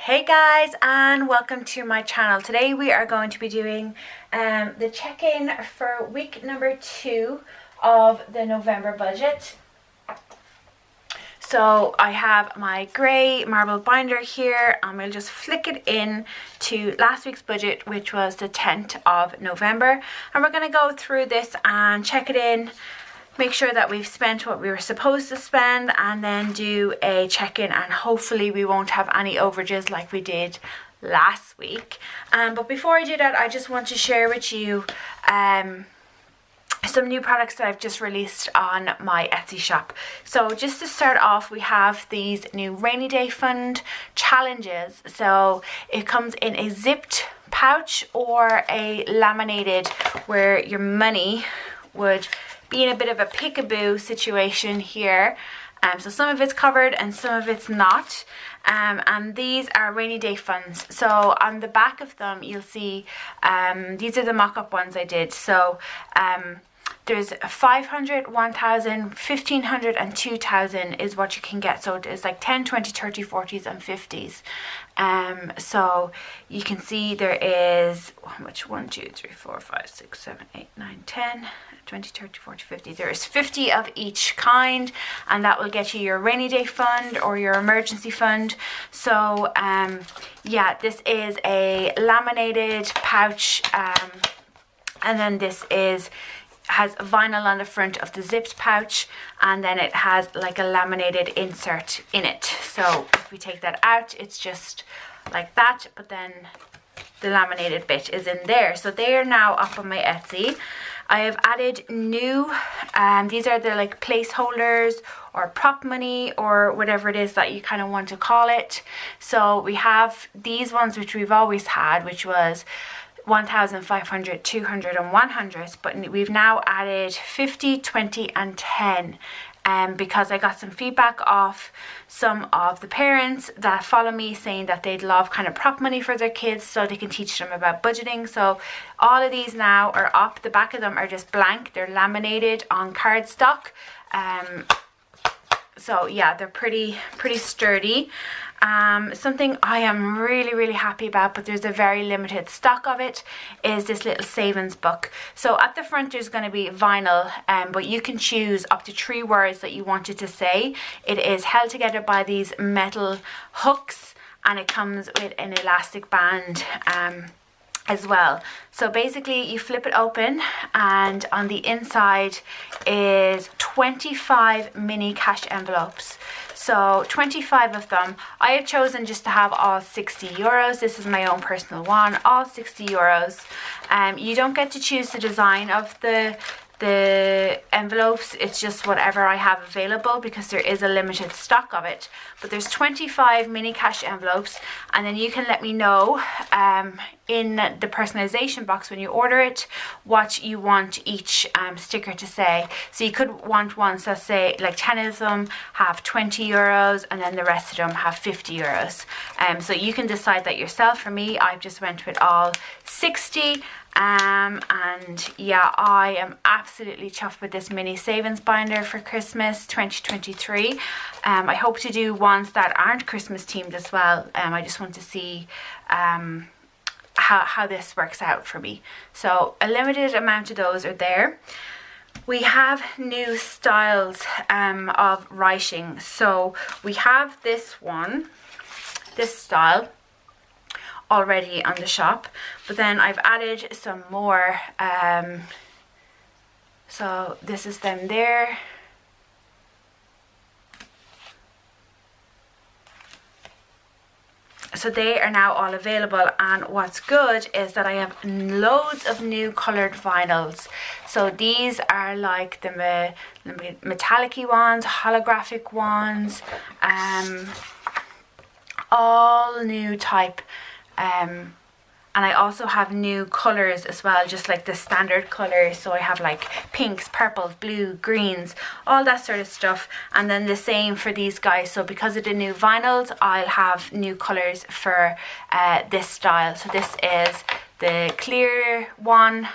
Hey guys, and welcome to my channel. Today we are going to be doing the check-in for week number 2 of the November budget. So I have my grey marble binder here, and we'll just flick it in to last week's budget, which was the 10th of November, and we're going to go through this and check it in, make sure that we've spent what we were supposed to spend, and then do a check-in, and hopefully we won't have any overages like we did last week. But before I do that, I just want to share with you some new products that I've just released on my Etsy shop. So just to start off, we have these new rainy day fund challenges. So it comes in a zipped pouch or a laminated, where your money would be in a bit of a peekaboo situation here. So some of it's covered and some of it's not. And these are rainy day funds. So on the back of them, you'll see these are the mock-up ones I did. So there's 500, 1000, 1500 and 2000 is what you can get. So it's like 10, 20, 30, 40s and 50s. So you can see there is how much? 1, 2, 3, 4, 5, 6, 7, 8, 9, 10, 20, 30, 40, 50. There is 50 of each kind, and that will get you your rainy day fund or your emergency fund. So yeah, this is a laminated pouch, and then this has vinyl on the front of the zipped pouch, and then it has like a laminated insert in it. So if we take that out, it's just like that, but then the laminated bit is in there. So they are now up on my Etsy. I have added new, these are the like placeholders or prop money or whatever it is that you kind of want to call it. So we have these ones which we've always had, which was 1500, 200 and 100, but we've now added 50, 20 and 10, because I got some feedback off some of the parents that follow me saying that they'd love kind of prop money for their kids so they can teach them about budgeting. So all of these now are up. The back of them are just blank. They're laminated on cardstock. So yeah, they're pretty sturdy. Something I am really happy about, but there's a very limited stock of it, is this little savings book. So at the front there's going to be vinyl, but you can choose up to 3 words that you want it to say. It is held together by these metal hooks, and it comes with an elastic band as well. So basically you flip it open, and on the inside is 25 mini cash envelopes. So 25 of them. I have chosen just to have all 60 euros. This is my own personal one, all 60 euros. You don't get to choose the design of the envelopes. It's just whatever I have available, because there is a limited stock of it. But there's 25 mini cash envelopes, and then you can let me know in the personalization box when you order it what you want each sticker to say. So you could want ones that say like 10 of them have 20 euros and then the rest of them have 50 euros. So you can decide that yourself. For me, I've just went with all 60. And yeah, I am absolutely chuffed with this mini savings binder for Christmas 2023. I hope to do ones that aren't Christmas themed as well. I just want to see how this works out for me. So a limited amount of those are there. We have new styles of writing. So we have this style already on the shop, but then I've added some more. So this is them there. So they are now all available, and what's good is that I have loads of new coloured vinyls. So these are like the metallic-y ones, holographic ones, all new type. And I also have new colours as well, just like the standard colours. So I have like pinks, purples, blue, greens, all that sort of stuff. And then the same for these guys. So because of the new vinyls, I'll have new colours for this style. So this is the clear one.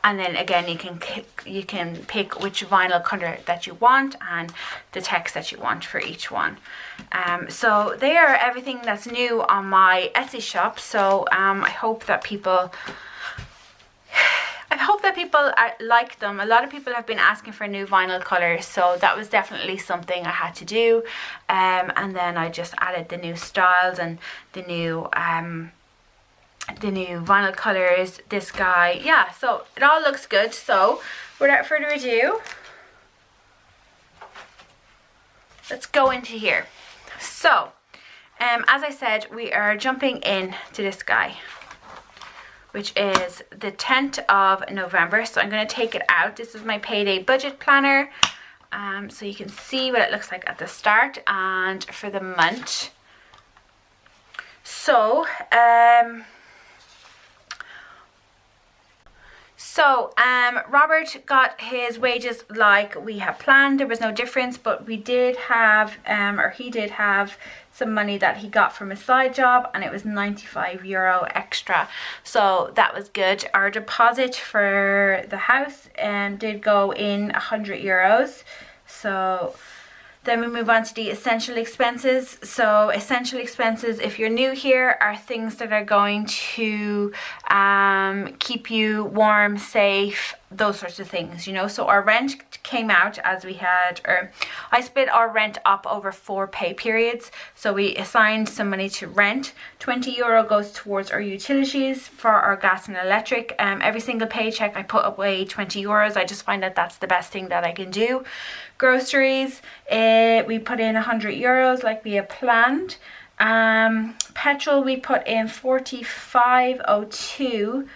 And then again, you can pick which vinyl color that you want and the text that you want for each one. So they are everything that's new on my Etsy shop. So I hope that people like them. A lot of people have been asking for new vinyl colors, so that was definitely something I had to do. And then I just added the new styles and the new vinyl colors, this guy. Yeah, so it all looks good. So without further ado, let's go into here. So as I said, we are jumping in to this guy, which is the 10th of November. So I'm going to take it out. This is my payday budget planner. So you can see what it looks like at the start and for the month. So Robert got his wages like we had planned. There was no difference, but we did have, or he did have some money that he got from a side job, and it was €95 extra. So that was good. Our deposit for the house did go in €100. So then we move on to the essential expenses. So essential expenses, if you're new here, are things that are going to keep you warm, safe, those sorts of things, you know. So our rent came out as we had, or I split our rent up over 4 pay periods. So we assigned some money to rent. €20 goes towards our utilities for our gas and electric. Every single paycheck I put away €20. I just find that that's the best thing that I can do. Groceries, we put in €100 like we had planned. Petrol, we put in $45.02.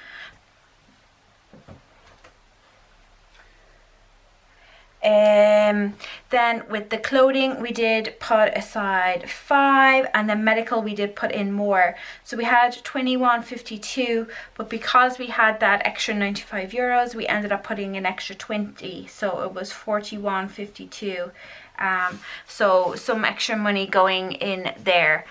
Then with the clothing, we did put aside $5, and then medical we did put in more. So we had $21.52, but because we had that extra €95, we ended up putting an extra 20, so it was $41.52. So some extra money going in there.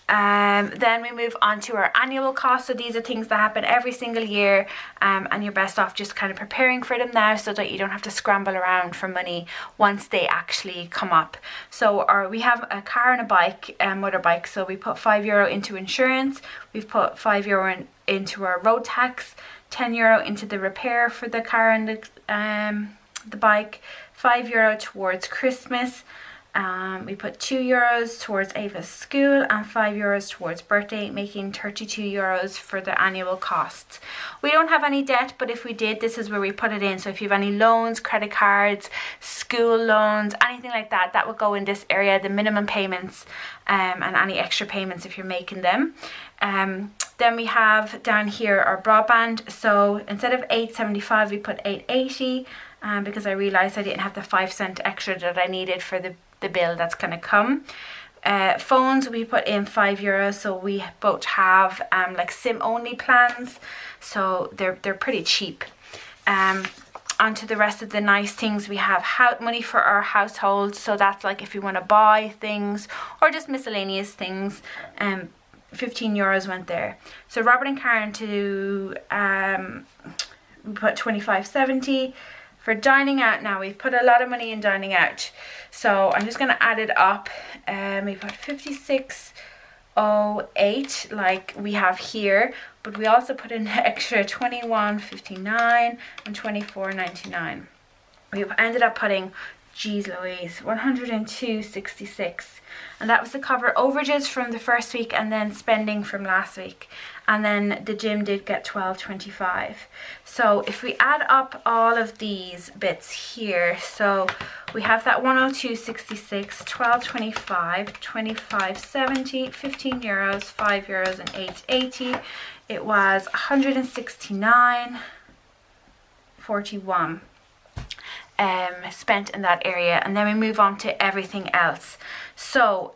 Then we move on to our annual costs. So these are things that happen every single year, and you're best off just kind of preparing for them now so that you don't have to scramble around for money once they actually come up. So we have a car and a bike, motorbike. So we put €5 into insurance. We've put €5 into our road tax, €10 into the repair for the car and the bike, €5 towards Christmas. We put €2 towards Ava's school and €5 towards birthday, making €32 for the annual costs. We don't have any debt, but if we did, this is where we put it in. So if you have any loans, credit cards, school loans, anything like that, that would go in this area, the minimum payments and any extra payments if you're making them. Then we have down here our broadband. So instead of $8.75, we put $8.80 because I realized I didn't have the 5 cent extra that I needed for the bill that's going to come. Phones, we put in €5, so we both have like SIM only plans, so they're pretty cheap. On to the rest of the nice things, we have money for our household, so that's like if you want to buy things or just miscellaneous things. €15 went there. So Robert and Karen we put $25.70. For dining out now, we've put a lot of money in dining out. So I'm just going to add it up. We put $56.08 like we have here. But we also put in an extra $21.59 and $24.99. We've ended up putting, geez Louise, $102.66. And that was to cover overages from the first week and then spending from last week. And then the gym did get $12.25. So if we add up all of these bits here, so we have that $102.66, $12.25, $25.70, €15, €5, and $8.80. It was $169.41. Spent in that area. And then we move on to everything else. So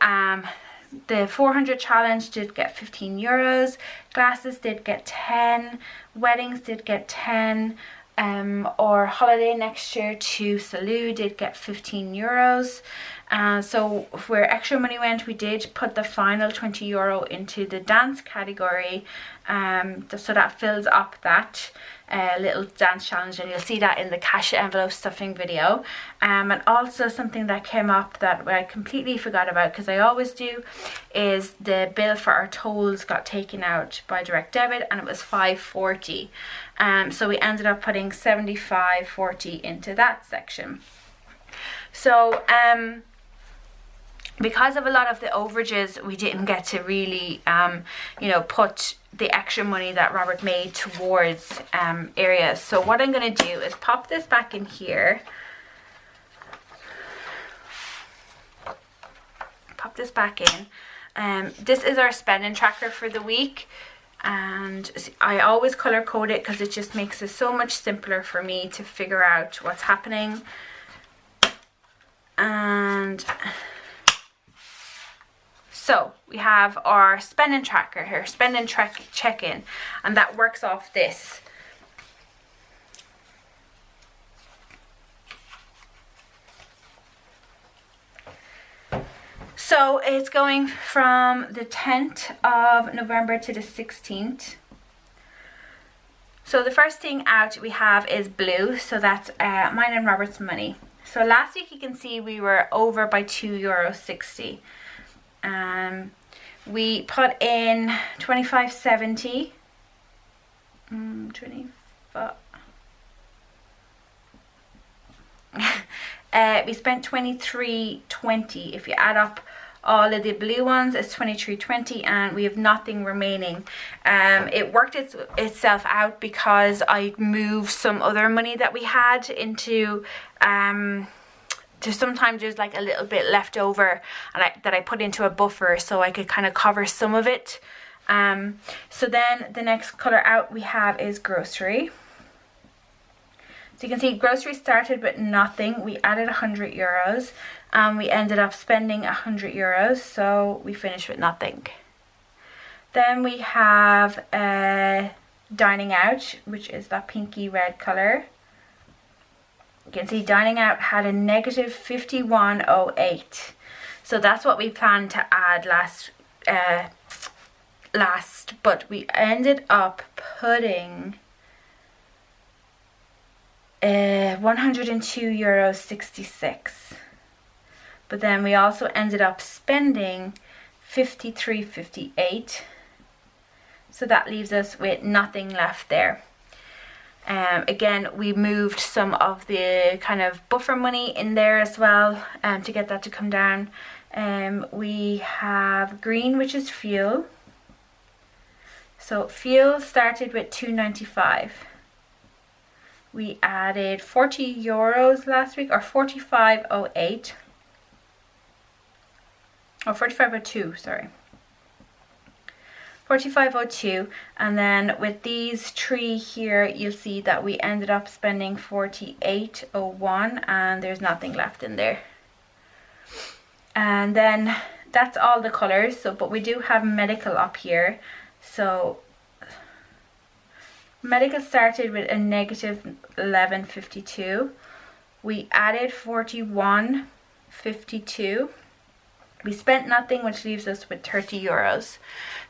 the 400 challenge did get €15, glasses did get 10, weddings did get 10, our holiday next year to Salou did get 15 euros. So where extra money went, we did put the final 20 euro into the dance category, so that fills up that little dance challenge, and you'll see that in the cash envelope stuffing video. And also something that came up that I completely forgot about, because I always do, is the bill for our tolls got taken out by direct debit, and it was 5.40. So we ended up putting 75.40 into that section. So because of a lot of the overages, we didn't get to really you know, put the extra money that Robert made towards areas. So what I'm going to do is pop this back in here. Pop this back in. This is our spending tracker for the week, and I always color code it because it just makes it so much simpler for me to figure out what's happening. And so we have our spending tracker here, spending check-in, and that works off this. So it's going from the 10th of November to the 16th. So the first thing out we have is blue, so that's mine and Robert's money. So last week you can see we were over by €2.60. We put in 25.70. 25. We spent 23.20. If you add up all of the blue ones, it's 23.20, and we have nothing remaining. It worked itself out because I moved some other money that we had into sometimes there's like a little bit left over, and that I put into a buffer so I could kind of cover some of it. So then the next color out we have is grocery. So you can see grocery started with nothing. We added 100 euros and we ended up spending 100 euros, so we finished with nothing. Then we have dining out, which is that pinky red color. You can see dining out had a negative 51.08. So that's what we planned to add last, but we ended up putting €102.66. But then we also ended up spending 53.58. So that leaves us with nothing left there. Again, we moved some of the kind of buffer money in there as well to get that to come down. We have green, which is fuel. So fuel started with 2.95. We added 40 euros last week, or 45.08. Or 45.02, sorry. 45.02, and then with these three here, you'll see that we ended up spending 48.01, and there's nothing left in there. And then that's all the colors. So, but we do have medical up here. So medical started with a negative 11.52. We added 41.52. We spent nothing, which leaves us with 30 euros.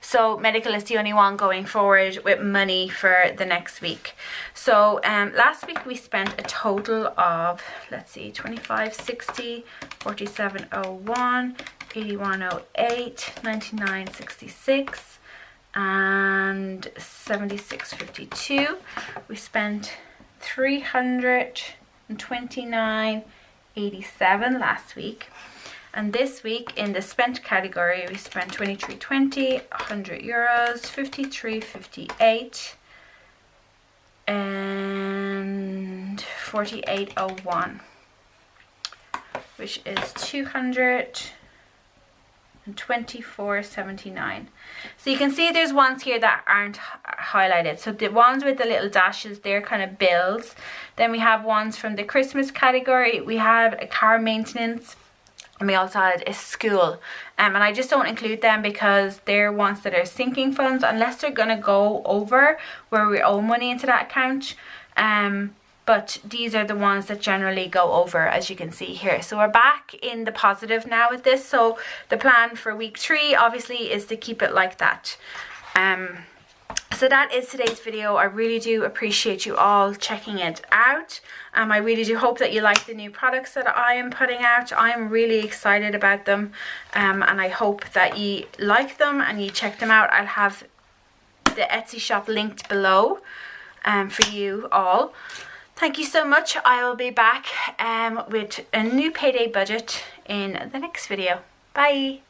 So medical is the only one going forward with money for the next week. So last week we spent a total of, let's see, 25.60, 47.01, 81.08, 99.66, and 76.52. We spent 329.87 last week. And this week in the spent category, we spent 23.20, 100 euros, 53.58, and 48.01, which is 224.79. So you can see there's ones here that aren't highlighted. So the ones with the little dashes, they're kind of bills. Then we have ones from the Christmas category. We have a car maintenance. And we also had a school, and I just don't include them because they're ones that are sinking funds unless they're going to go over where we owe money into that account. but these are the ones that generally go over, as you can see here. So we're back in the positive now with this. So the plan for week 3 obviously is to keep it like that. So that is today's video. I really do appreciate you all checking it out. I really do hope that you like the new products that I am putting out. I'm really excited about them, and I hope that you like them and you check them out. I'll have the Etsy shop linked below for you all. Thank you so much. I will be back with a new payday budget in the next video. Bye.